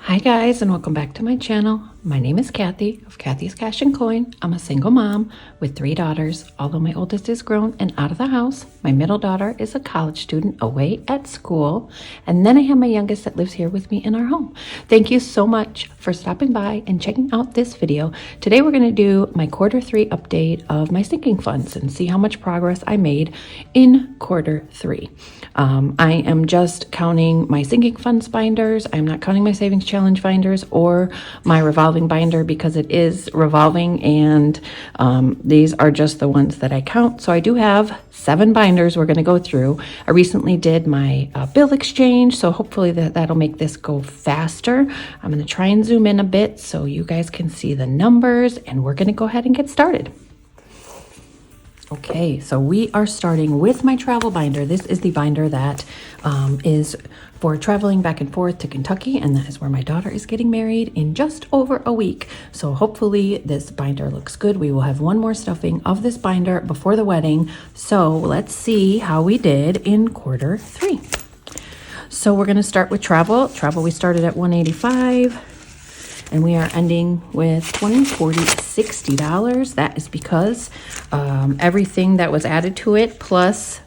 Hi guys, and welcome back to my channel. My name is Cathy of Cathy's Cash and Coin. I'm a single mom with 3 daughters, although my oldest is grown and out of the house. My middle daughter is a college student away at school, and then I have my youngest that lives here with me in our home. Thank you so much for stopping by and checking out this video. Today we're going to do my Q3 update of my sinking funds and see how much progress I made in Q3. I am just counting my sinking funds binders. I'm not counting my savings challenge binders or my revolving binder because it is revolving, and these are just the ones that I count. So I do have 7 binders we're going to go through. I recently did my bill exchange, so hopefully that'll make this go faster. I'm going to try and zoom in a bit so you guys can see the numbers, and we're going to go ahead and get started. Okay, so we are starting with my travel binder. This is the binder that is for traveling back and forth to Kentucky, and that is where my daughter is getting married in just over a week. So hopefully this binder looks good. We will have one more stuffing of this binder before the wedding. So let's see how we did in Q3. So we're going to start with travel. Travel, we started at $185. And we are ending with $20, $40, $60. That is because everything that was added to it plus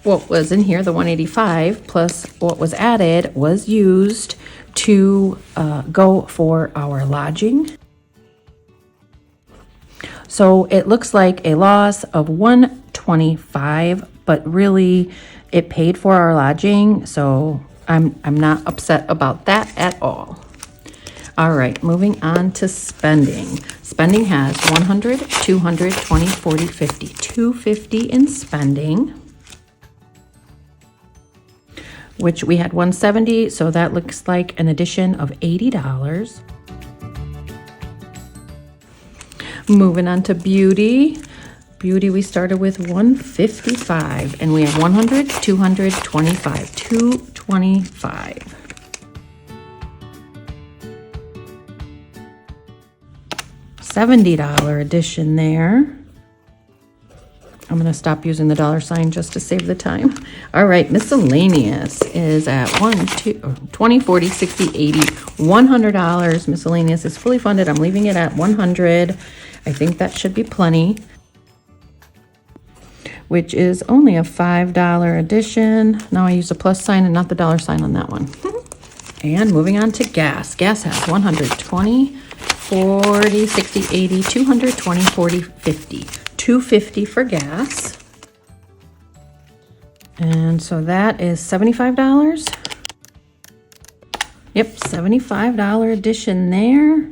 what was in here, the $185, plus what was added was used to go for our lodging. So it looks like a loss of $125, but really it paid for our lodging. So I'm not upset about that at all. All right, moving on to spending. Spending has 100, 200, 20, 40, 50. 250 in spending, which we had 170, so that looks like an addition of $80. Moving on to beauty. Beauty, we started with 155, and we have 100, 200, 25, 225. $70 addition there. I'm going to stop using the $ just to save the time. All right, miscellaneous is at 20, 40, 60, 80, $100. Miscellaneous is fully funded. I'm leaving it at 100. I think that should be plenty, which is only a $5 addition. Now I use a plus sign and not the $ on that one. And moving on to gas. Gas has 120, 40, 60, 80, 220, 40, 50. 250 for gas. And so that is $75. Yep, $75 addition there.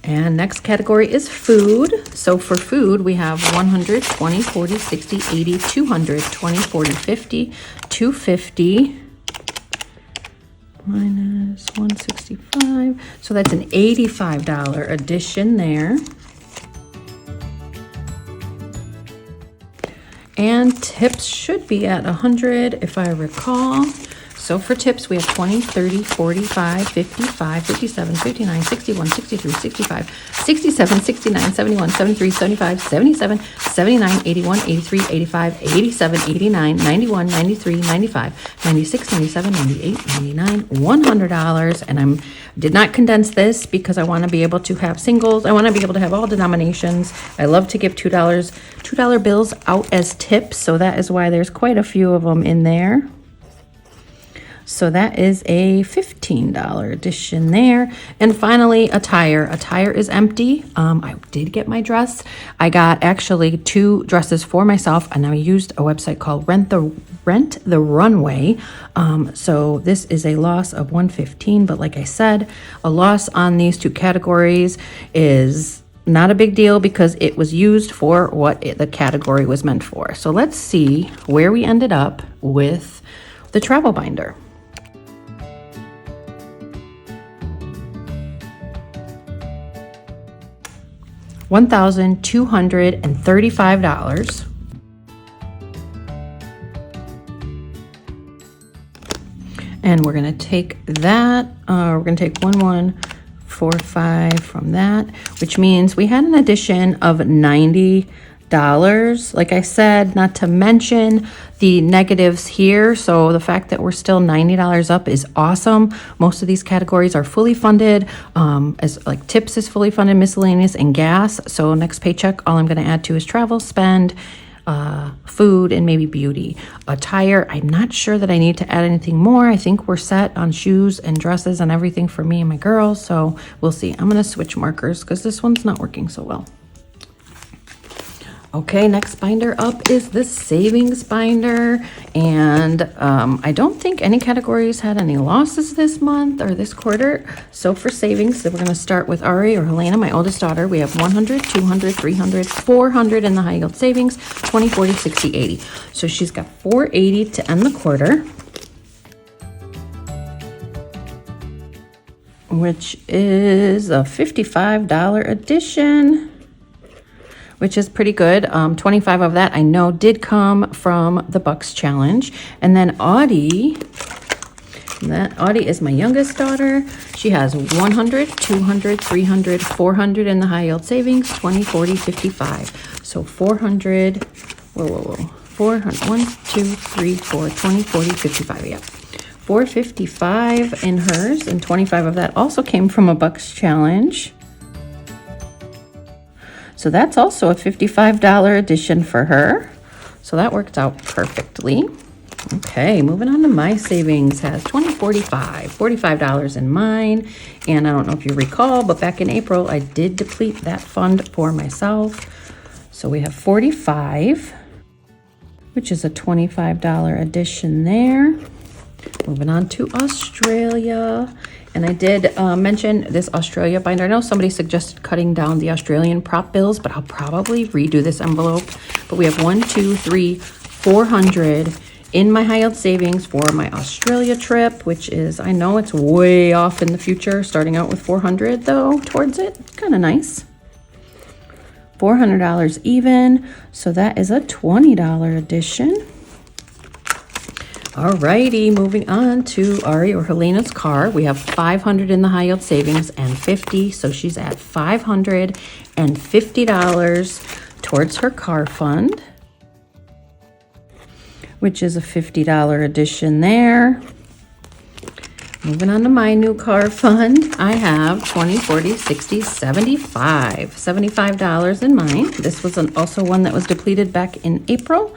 And next category is food. So for food, we have 100, 20, 40, 60, 80, 200, 20, 40, 50, 250 minus 165. So that's an $85 addition there. And tips should be at 100 if I recall. So for tips, we have 20, 30, 45, 55, 57, 59, 61, 63, 65, 67, 69, 71, 73, 75, 77, 79, 81, 83, 85, 87, 89, 91, 93, 95, 96, 97, 98, 99, $100. And I did not condense this because I want to be able to have singles. I want to be able to have all denominations. I love to give $2 bills out as tips. So that is why there's quite a few of them in there. So that is a $15 addition there. And finally, attire. Attire is empty. I did get my dress. I got actually 2 dresses for myself, and I used a website called Rent the Runway. So this is a loss of $115, but like I said, a loss on these 2 categories is not a big deal because it was used for what the category was meant for. So let's see where we ended up with the travel binder. $1,235. And we're going to take that, we're going to take 1145 from that, which means we had an addition of $90 $5. Like I said, not to mention the negatives here. So the fact that we're still $90 up is awesome. Most of these categories are fully funded, as like tips is fully funded, miscellaneous, and gas. So next paycheck, all I'm going to add to is travel, spend, food, and maybe beauty. Attire, I'm not sure that I need to add anything more. I think we're set on shoes and dresses and everything for me and my girls. So we'll see. I'm going to switch markers because this one's not working so well. Okay, next binder up is the savings binder, and I don't think any categories had any losses this month or this quarter. So for savings, we're going to start with Ari or Helena, my oldest daughter. We have 100, 200, 300, 400 in the high yield savings, 20, 40, 60, 80. So she's got 480 to end the quarter, which is a $55 addition, which is pretty good. 25 of that I know did come from the Bucks Challenge. And then Audie is my youngest daughter. She has 100, 200, 300, 400 in the high yield savings, 20, 40, 55. So 400, 400, 1, 2, 3, 4, 20, 40, 55, yeah. 455 in hers, and 25 of that also came from a Bucks Challenge. So that's also a $55 addition for her. So that worked out perfectly. Okay, moving on to my savings has 20, 45, $45 in mine. And I don't know if you recall, but back in April, I did deplete that fund for myself. So we have 45, which is a $25 addition there. Moving on to Australia. And I did mention this Australia binder. I know somebody suggested cutting down the Australian prop bills, but I'll probably redo this envelope. But we have 1, 2, 3, 400 in my high yield savings for my Australia trip, which is, I know it's way off in the future, starting out with 400 though towards it. It's kind of nice. $400 even. So that is a $20 addition. Alrighty, moving on to Ari or Helena's car. We have 500 in the high yield savings and 50, so she's at $550 towards her car fund, which is a $50 addition there. Moving on to my new car fund, I have 20, 40, 60, 75. $75 in mine. This was also one that was depleted back in April,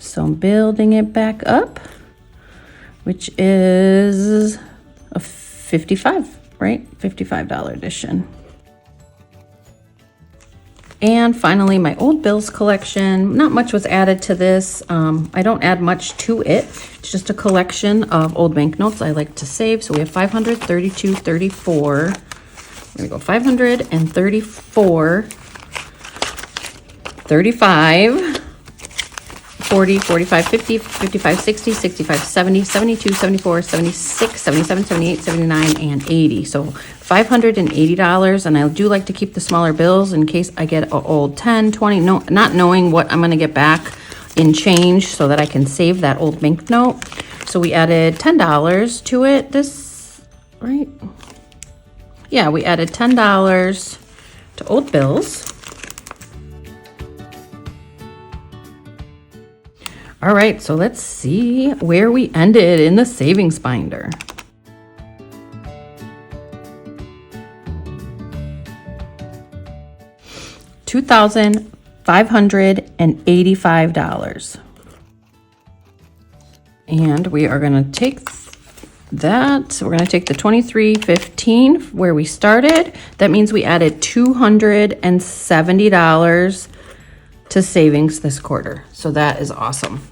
so I'm building it back up, which is a 55, right? $55 addition. And finally, my old bills collection. Not much was added to this. I don't add much to it. It's just a collection of old banknotes I like to save. So we have 500, 32, 34. There we go, 534, 35, 40, 45, 50, 55, 60, 65, 70, 72, 74, 76, 77, 78, 79, and 80. So $580, and I do like to keep the smaller bills in case I get an old 10, 20, not knowing what I'm going to get back in change so that I can save that old banknote. So we added $10 to it. This, right? Yeah, we added $10 to old bills. All right, so let's see where we ended in the savings binder. $2,585. And we are going to take that. So we're going to take the 2315 where we started. That means we added $270 to savings this quarter. So that is awesome.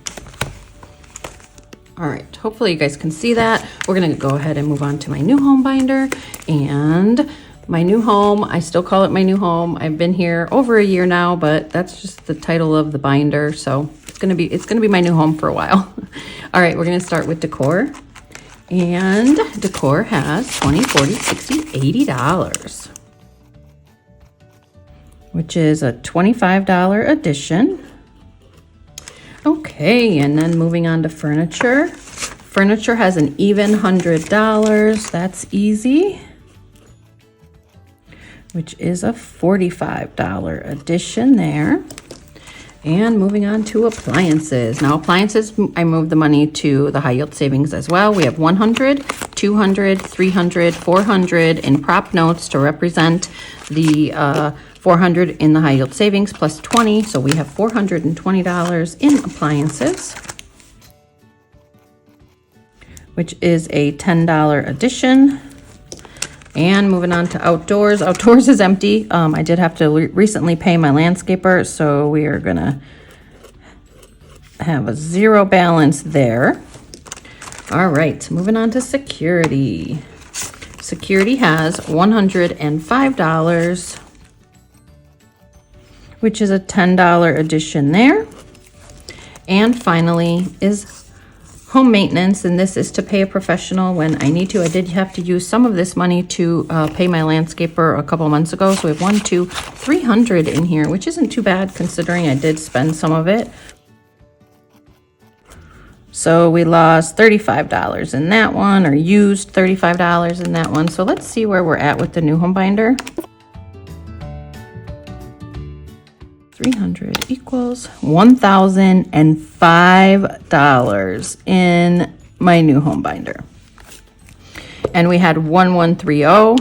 All right, hopefully you guys can see that. We're gonna go ahead and move on to my new home binder. And my new home, I still call it my new home. I've been here over a year now, but that's just the title of the binder. So it's gonna be my new home for a while. All right, we're gonna start with decor. And decor has 20, 40, 60, $80. Which is a $25 addition. Okay, and then moving on to furniture. Furniture has an even $100. That's easy. Which is a $45 addition there. And moving on to appliances. Now appliances, I moved the money to the high yield savings as well. We have 100, 200, 300, 400 in prop notes to represent the 400 in the high yield savings plus 20. So we have $420 in appliances, which is a $10 addition. And moving on to outdoors. Outdoors is empty. I did have to recently pay my landscaper, so we are gonna have a zero balance there. All right, moving on to security. Security has $105, which is a $10 addition there. And finally is home maintenance, and this is to pay a professional when I need to. I did have to use some of this money to pay my landscaper a couple months ago. So we have 300 in here, which isn't too bad considering I did spend some of it. So we lost $35 in that one, or used $35 in that one. So let's see where we're at with the new home binder. 300 equals $1,005 in my new home binder. And we had 1130.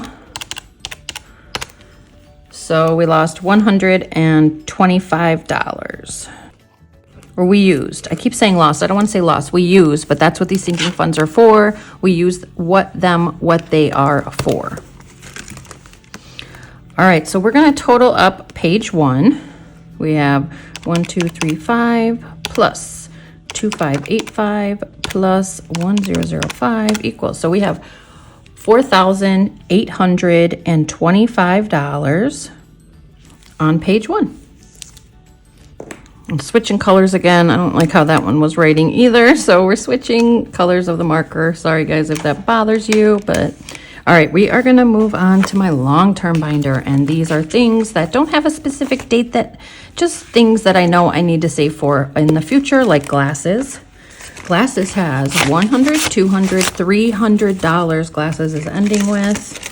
So we lost $125. Or we used. I keep saying lost. I don't want to say lost. We used, but that's what these sinking funds are for. We use what they are for. All right, so we're going to total up page 1. We have 1235 plus 2585 plus 1005 equals. So we have $4,825 on page 1. I'm switching colors again. I don't like how that one was writing either. So we're switching colors of the marker. Sorry guys if that bothers you, but all right, we are going to move on to my long-term binder, and these are things that don't have a specific date, that just things that I know I need to save for in the future, like glasses. Glasses has $100, $200, $300 glasses is ending with,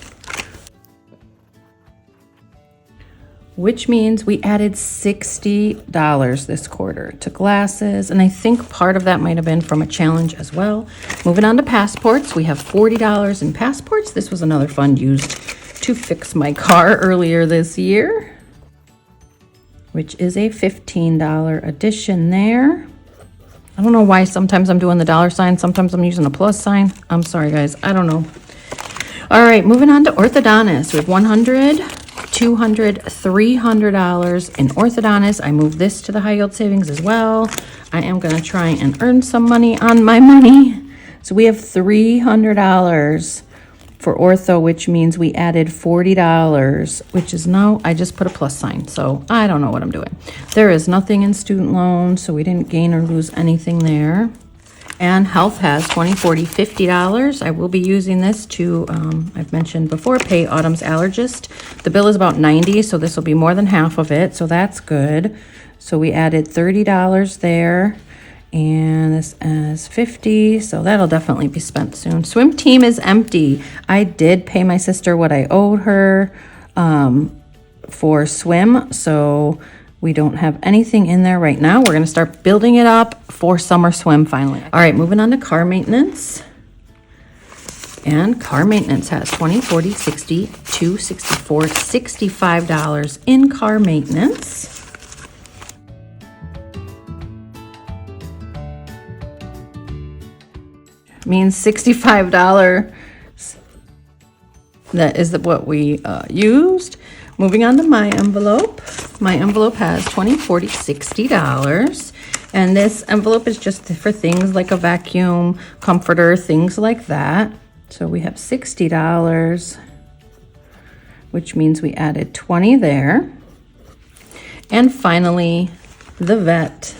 which means we added $60 this quarter to glasses. And I think part of that might have been from a challenge as well. Moving on to passports, we have $40 in passports. This was another fund used to fix my car earlier this year, which is a $15 addition there. I don't know why sometimes I'm doing the dollar sign, sometimes I'm using a plus sign. I'm sorry guys, I don't know. All right, moving on to orthodontist. We have $100, $200, $300 in orthodontist. I moved this to the high yield savings as well. I am going to try and earn some money on my money. So we have $300 for ortho, which means we added $40, which is no, I just put a plus sign. So I don't know what I'm doing. There is nothing in student loans, so we didn't gain or lose anything there. And health has $20, $40, $50. I will be using this to, I've mentioned before, pay Autumn's allergist. The bill is about $90, so this will be more than half of it, so that's good. So we added $30 there, and this is $50, so that'll definitely be spent soon. Swim team is empty. I did pay my sister what I owed her for swim, so we don't have anything in there right now. We're going to start building it up for summer swim finally. All right, moving on to car maintenance. And car maintenance has $20, $40, $60, $2, $64, $65 in car maintenance. Means $65. That is what we used. Moving on to my envelope. My envelope has $20, $40, $60. And this envelope is just for things like a vacuum, comforter, things like that. So we have $60, which means we added 20 there. And finally, the vet.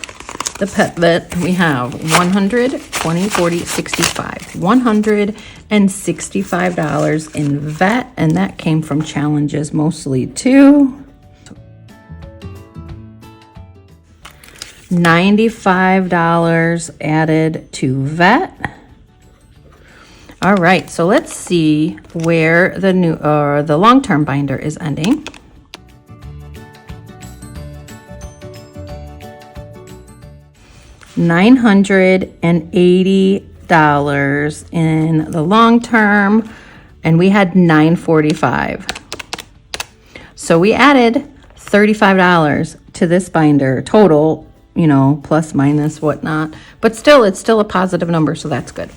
The pet vet, we have $100, $20, $40, $65. $165 in vet, and that came from challenges mostly too. $95 added to vet. All right, so let's see where the new the long-term binder is ending. $980 in the long term, and we had $945. So we added $35 to this binder total, you know, plus minus whatnot, but still, it's still a positive number, so that's good.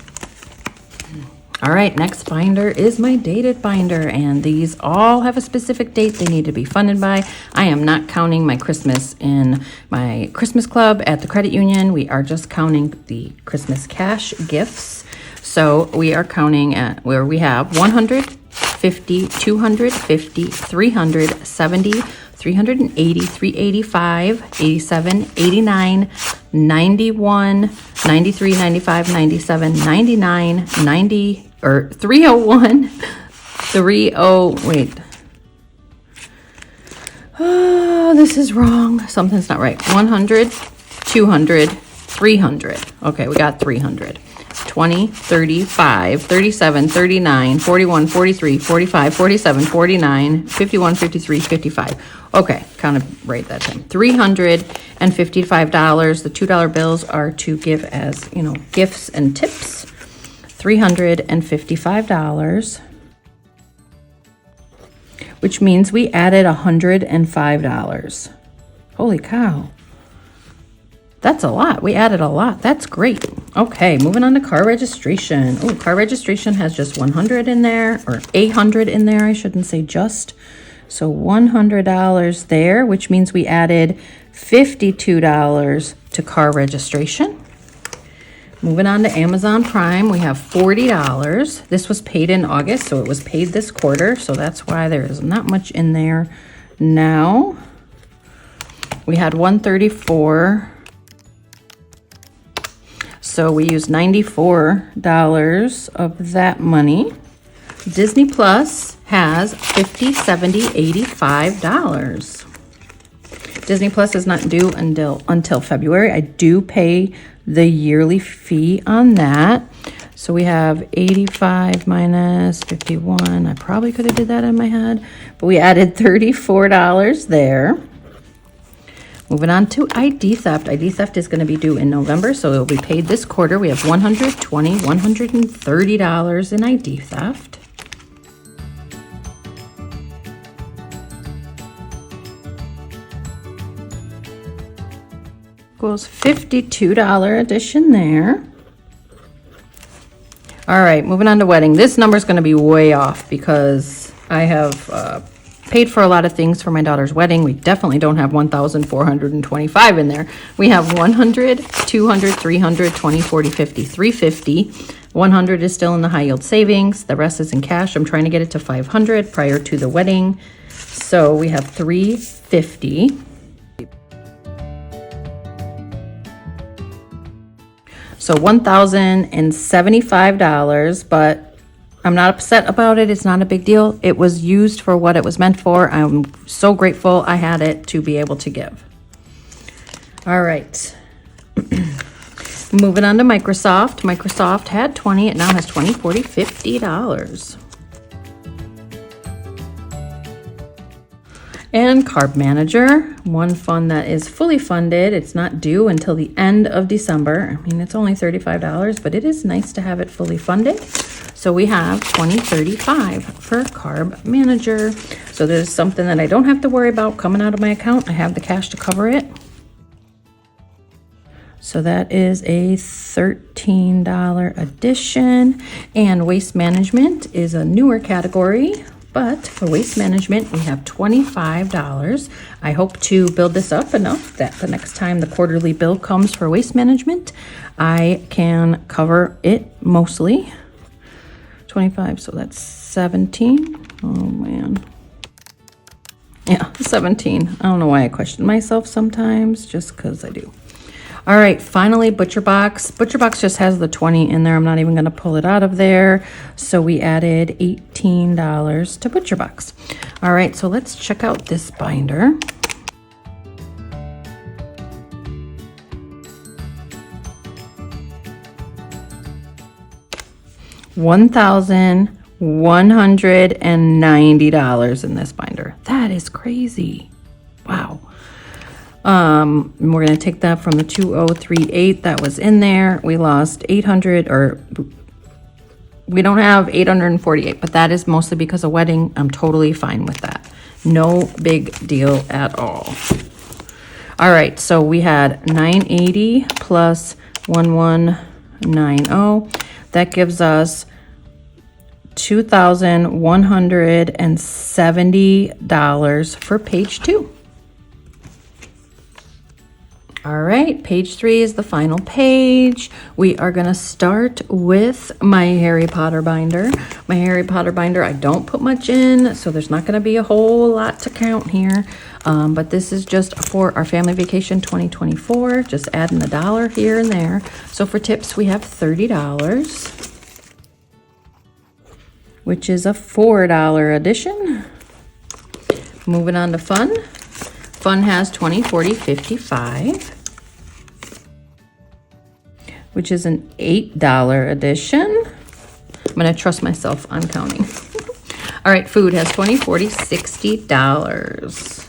All right, next binder is my dated binder, and these all have a specific date they need to be funded by. I am not counting my Christmas in my Christmas club at the credit union. We are just counting the Christmas cash gifts. So we are counting at where we have 150, 250, 370, 380, 385, 87, 89, 91, 93, 95, 97, 99, 90, or 301, 30, wait. Oh, this is wrong. Something's not right. 100, 200, 300. Okay, we got 300. 20, 35, 37, 39, 41, 43, 45, 47, 49, 51, 53, 55. Okay, kind of right that time. $355. The $2 bills are to give as, you know, gifts and tips. $355. Which means we added $105. Holy cow. That's a lot. We added a lot. That's great. Okay, moving on to car registration. Oh, car registration has just 100 in there, or 800 in there. I shouldn't say just. So $100 there, which means we added $52 to car registration. Moving on to Amazon Prime, we have $40. This was paid in August, so it was paid this quarter. So that's why there is not much in there now. We had $134. So we used $94 of that money. Disney Plus has $50, $70, $85. Disney Plus is not due until February. I do pay the yearly fee on that. So we have 85 minus 51. I probably could have did that in my head, but we added $34 there. Moving on to ID theft. ID theft is going to be due in November, so it will be paid this quarter. We have $120, $130 in ID theft. Equals $52 addition there. All right, moving on to wedding. This number is going to be way off because I have paid for a lot of things for my daughter's wedding. We definitely don't have 1,425 in there. We have 100, 200, 300, 20, 40, 50, 350. 100 is still in the high yield savings. The rest is in cash. I'm trying to get it to 500 prior to the wedding. So we have 350. So $1,075, but I'm not upset about it. It's not a big deal. It was used for what it was meant for. I'm so grateful I had it to be able to give. All right. Moving on to Microsoft. Microsoft had 20. It now has 20, 40, $50. And Carb Manager, one fund that is fully funded. It's not due until the end of December. I mean, it's only $35, but it is nice to have it fully funded. So we have $20.35 for Carb Manager. So there's something that I don't have to worry about coming out of my account. I have the cash to cover it. So that is a $13 addition. And Waste Management is a newer category. But for Waste Management, we have $25. I hope to build this up enough that the next time the quarterly bill comes for Waste Management, I can cover it mostly. 25, so that's 17. Oh man. Yeah, 17. I don't know why I question myself sometimes, just because I do. All right, finally, Butcher Box. Butcher Box just has the 20 in there. I'm not even going to pull it out of there. So we added $18 to Butcher Box. All right, so let's check out this binder. $1,190 in this binder. That is crazy. Wow. And we're going to take that from the 2038 that was in there. We lost 800, or we don't have 848, but that is mostly because of wedding. I'm totally fine with that. No big deal at all. All right, so we had 980 plus 1190. That gives us $2,170 for page 2. All right, page 3 is the final page. We are going to start with my Harry Potter binder. My Harry Potter binder, I don't put much in, so there's not going to be a whole lot to count here. But this is just for our family vacation 2024, just adding a dollar here and there. So for tips, we have $30, which is a $4 addition. Moving on to fun. Fun has 20, 40, 55. Which is an $8 addition. I'm gonna trust myself on counting. All right, food has 20, 40, $60.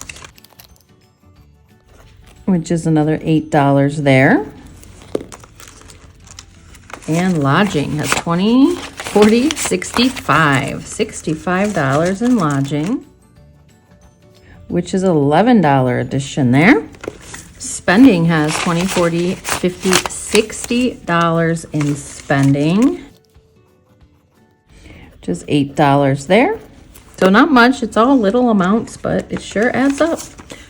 Which is another $8 there. And lodging has 20, 40, 65. $65 in lodging. Which is $11 addition there. Spending has 20, 40, 50, $60 in spending, which is $8 there. So not much, it's all little amounts, but it sure adds up.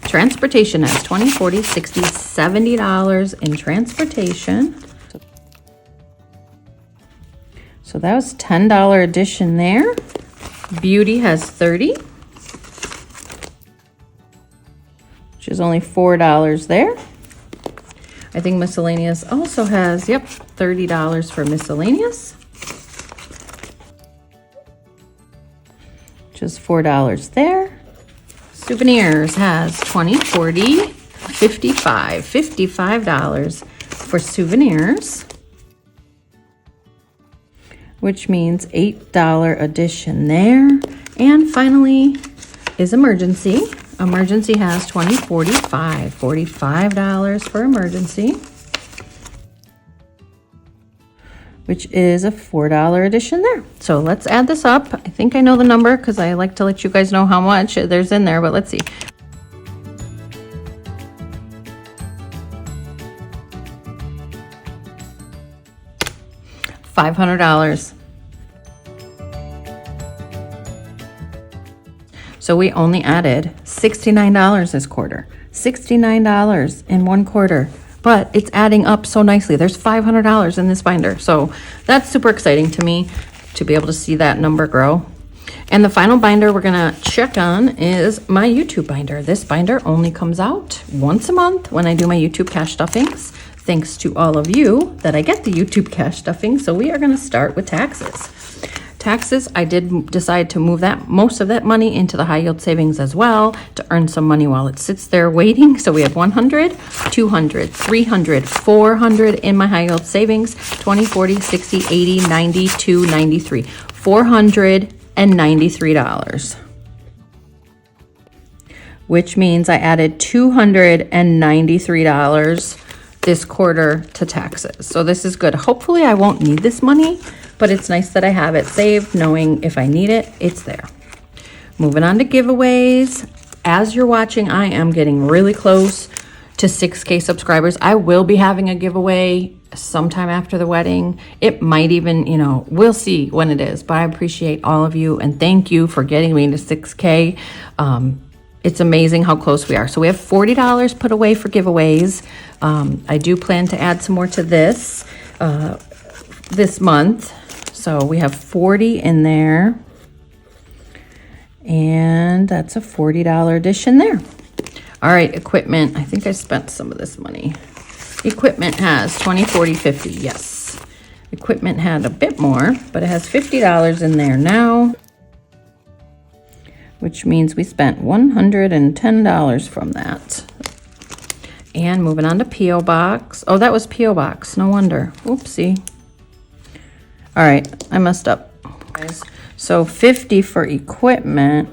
Transportation has 20, 40, 60, $70 in transportation. So that was $10 addition there. Beauty has 30. Which is only $4 there. I think miscellaneous also has, yep, $30 for miscellaneous. Which is $4 there. Souvenirs has 20, 40, 55. $55 for souvenirs. Which means $8 addition there. And finally is emergency. Emergency has 20, 45, $45 for emergency, which is a $4 addition there. So let's add this up. I think I know the number because I like to let you guys know how much there's in there, but let's see. $500. So we only added $69 this quarter. $69 in one quarter. But it's adding up so nicely. There's $500 in this binder. So that's super exciting to me to be able to see that number grow. And the final binder we're going to check on is my YouTube binder. This binder only comes out once a month when I do my YouTube cash stuffings. Thanks to all of you that I get the YouTube cash stuffing. So we are going to start with taxes. Taxes, I did decide to move most of that money into the high yield savings as well to earn some money while it sits there waiting. So we have 100, 200, 300, 400 in my high yield savings, 20, 40, 60, 80, 92, 93, $493. Which means I added $293 this quarter to taxes. So this is good. Hopefully I won't need this money, but it's nice that I have it saved, knowing if I need it, it's there. Moving on to giveaways. As you're watching, I am getting really close to 6K subscribers. I will be having a giveaway sometime after the wedding. It might even, we'll see when it is, but I appreciate all of you and thank you for getting me to 6K. It's amazing how close we are. So we have $40 put away for giveaways. I do plan to add some more to this month. So we have 40 in there. And that's a $40 addition there. All right, equipment. I think I spent some of this money. Equipment has 20, 40, 50. Yes. Equipment had a bit more, but it has $50 in there now, which means we spent $110 from that. And moving on to P.O. Box. Oh, that was P.O. Box. No wonder. Oopsie. All right, I messed up, guys. So 50 for equipment,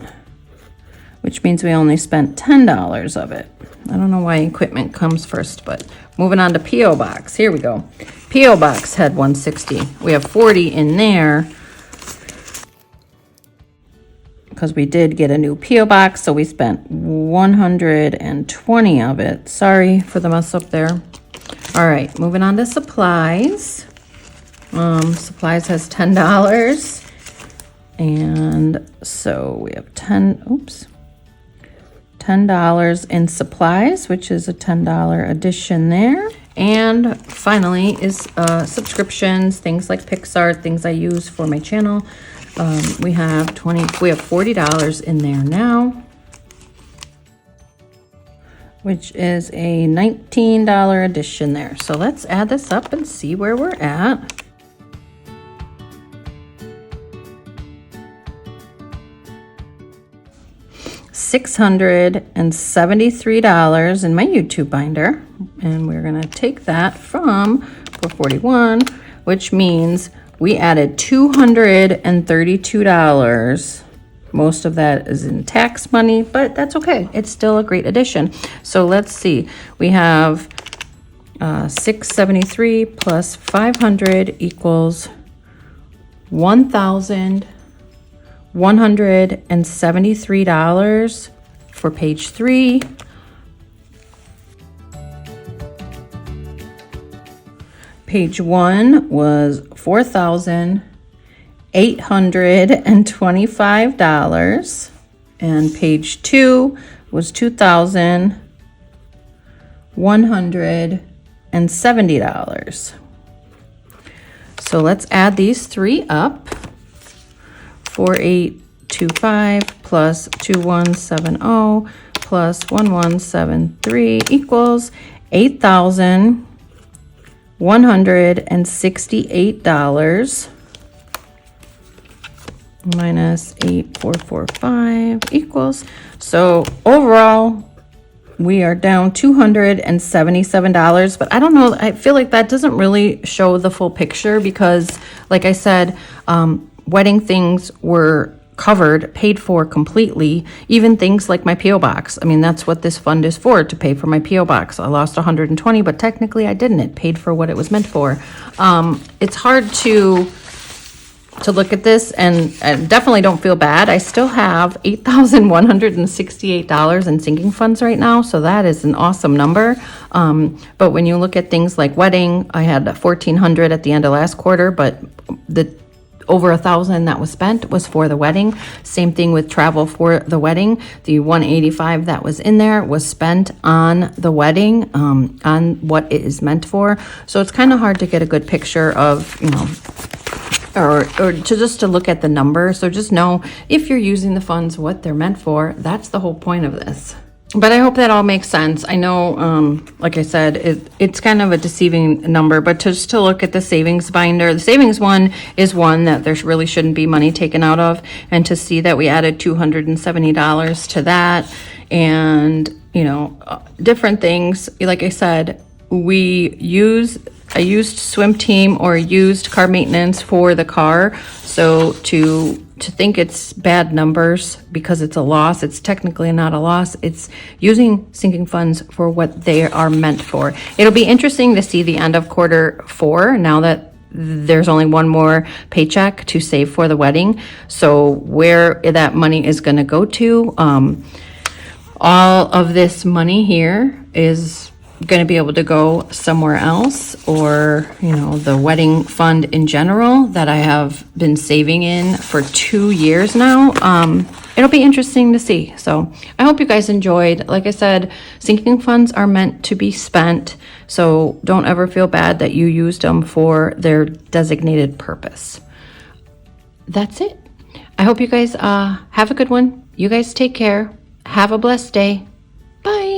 which means we only spent $10 of it. I don't know why equipment comes first, but moving on to P.O. Box. Here we go. P.O. Box had 160. We have 40 in there because we did get a new P.O. Box, so we spent 120 of it. Sorry for the mess up there. All right, moving on to supplies. Supplies has $10. And so we have $10 in supplies, which is a $10 addition there. And finally is subscriptions, things like Pixar, things I use for my channel. We have $40 in there now, which is a $19 addition there. So let's add this up and see where we're at. $673 in my YouTube binder, and we're gonna take that from 441, which means we added $232. Most of that is in tax money, but that's okay. It's still a great addition. So let's see. We have 673 plus 500 equals $1,173 for page 3. Page 1 was $4,825, and page 2 was $2,170. So let's add these three up. 4825 plus 2170 plus 1173 equals $8,168 minus 8445 equals. So overall, we are down $277, but I don't know, I feel like that doesn't really show the full picture because, like I said, wedding things were covered, paid for completely, even things like my P.O. Box. I mean, that's what this fund is for, to pay for my P.O. Box. I lost 120, but technically I didn't. It paid for what it was meant for. It's hard to look at this, and I definitely don't feel bad. I still have $8,168 in sinking funds right now, so that is an awesome number. But when you look at things like wedding, I had $1,400 at the end of last quarter, but the over $1,000 that was spent was for the wedding. Same thing with travel for the wedding. The $185 that was in there was spent on the wedding, on what it is meant for. So it's kind of hard to get a good picture of, you know, or to look at the number. So just know if you're using the funds what they're meant for. That's the whole point of this. But I hope that all makes sense. I know, like I said, it's kind of a deceiving number, but just to look at the savings binder, the savings one is one that there really shouldn't be money taken out of, and to see that we added $270 to that, and, you know, different things. Like I said, I used swim team or used car maintenance for the car. So to think it's bad numbers because it's a loss, it's technically not a loss. It's using sinking funds for what they are meant for. It'll be interesting to see the end of Q4 now that there's only one more paycheck to save for the wedding. So where that money is going to go to, all of this money here is going to be able to go somewhere else, or, you know, the wedding fund in general that I have been saving in for 2 years now. It'll be interesting to see. So I hope you guys enjoyed. Like I said, sinking funds are meant to be spent, so don't ever feel bad that you used them for their designated purpose. That's it. I hope you guys have a good one. You guys take care. Have a blessed day. Bye.